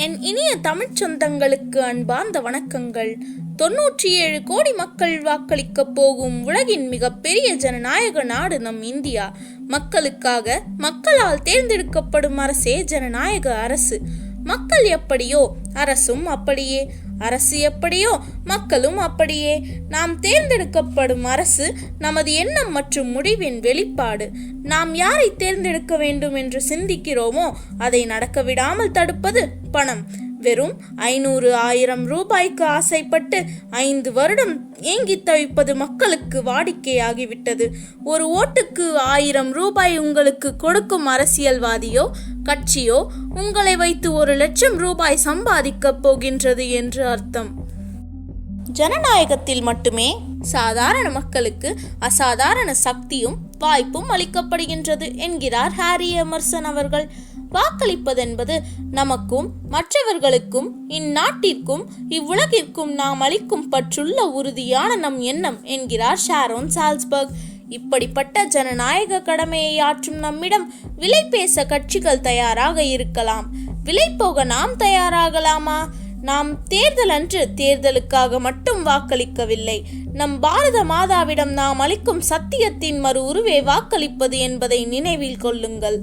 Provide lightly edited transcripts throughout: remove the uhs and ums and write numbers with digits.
என் இனிய தமிழ்ச் சொந்தங்களுக்கு அன்பார்ந்த வணக்கங்கள். 97 கோடி மக்கள் வாக்களிக்க போகும் உலகின் மிகப்பெரிய ஜனநாயக நாடு நம் இந்தியா. மக்களுக்காக மக்களால் தேர்ந்தெடுக்கப்படும் அரசே ஜனநாயக அரசு. மக்கள் எப்படியோ அரசும் அப்படியே, அரசு எப்படியோ மக்களும் அப்படியே. நாம் தேர்ந்தெடுக்கப்படும் அரசு நமது எண்ணம் மற்றும் முடிவின் வெளிப்பாடு. நாம் யாரை தேர்ந்தெடுக்க வேண்டும் என்று சிந்திக்கிறோமோ அதை நடக்க விடாமல் தடுப்பது பணம். வெறும் 500,000 ரூபாய்க்கு ஆசைப்பட்டு 5 வருடம் ஏங்கி தவிப்பது மக்களுக்கு வாடிக்கையாகிவிட்டது. ஒரு ஓட்டுக்கு 1000 ரூபாய் உங்களுக்கு கொடுக்கும் அரசியல்வாதியோ கட்சியோ உங்களை வைத்து 1,00,000 ரூபாய் சம்பாதிக்கப் போகின்றது என்று அர்த்தம். ஜனநாயகத்தில் மட்டுமே சாதாரண மக்களுக்கு அசாதாரண சக்தியும் வாய்ப்பும் அளிக்கப்படுகின்றது என்கிறார் ஹாரி எமர்சன் அவர்கள். வாக்களிப்பதென்பது நமக்கும் மற்றவர்களுக்கும் இந்நாட்டிற்கும் இவ்வுலகிற்கும் நாம் அளிக்கும் பற்றுள்ள உறுதியான நம் எண்ணம் என்கிறார் ஷாரோன் சால்ஸ்பர்க். இப்படிப்பட்ட ஜனநாயக கடமையை ஆற்றும் நம்மிடம் விலை பேச கட்சிகள் தயாராக இருக்கலாம். விலை போக நாம் தயாராகலாமா? நாம் தேர்தல் அன்று தேர்தலுக்காக மட்டும் வாக்களிக்கவில்லை. நம் பாரத மாதாவிடம் நாம் அளிக்கும் சத்தியத்தின் மறு உருவே வாக்களிப்பது என்பதை நினைவில் கொள்ளுங்கள்.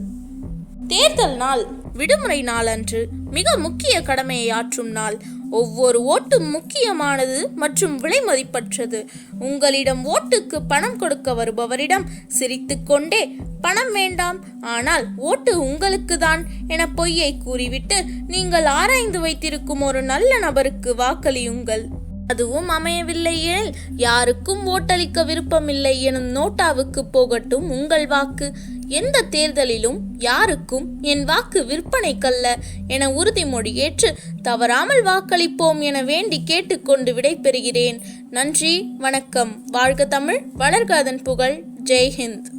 தேர்தல் நாள் விடுமுறை நாள் அன்று மிக முக்கிய கடமையை ஆற்றும் நாள். ஒவ்வொரு ஓட்டும் முக்கியமானது மற்றும் விலை மதிப்பற்றது. உங்களிடம் ஓட்டுக்கு பணம் கொடுக்க வருபவரிடம் சிரித்து கொண்டே பணம் வேண்டாம், ஆனால் ஓட்டு உங்களுக்கு தான் என பொய்யை கூறிவிட்டு நீங்கள் ஆராய்ந்து வைத்திருக்கும் ஒரு நல்ல நபருக்கு வாக்களியுங்கள். அதுவும் அமையவில்லை எனில் யாருக்கும் ஓட்டளிக்க விருப்பமில்லை எனும் நோட்டாவுக்கு போகட்டும் உங்கள் வாக்கு. எந்த தேர்தலிலும் யாருக்கும் என் வாக்கு விற்பனைக்கல்ல என உறுதிமொழி ஏற்று தவறாமல் வாக்களிப்போம் என வேண்டி கேட்டுக்கொண்டு விடைபெறுகிறேன். நன்றி, வணக்கம். வாழ்க தமிழ், வளர்க அதன் புகழ். ஜெய் ஹிந்த்.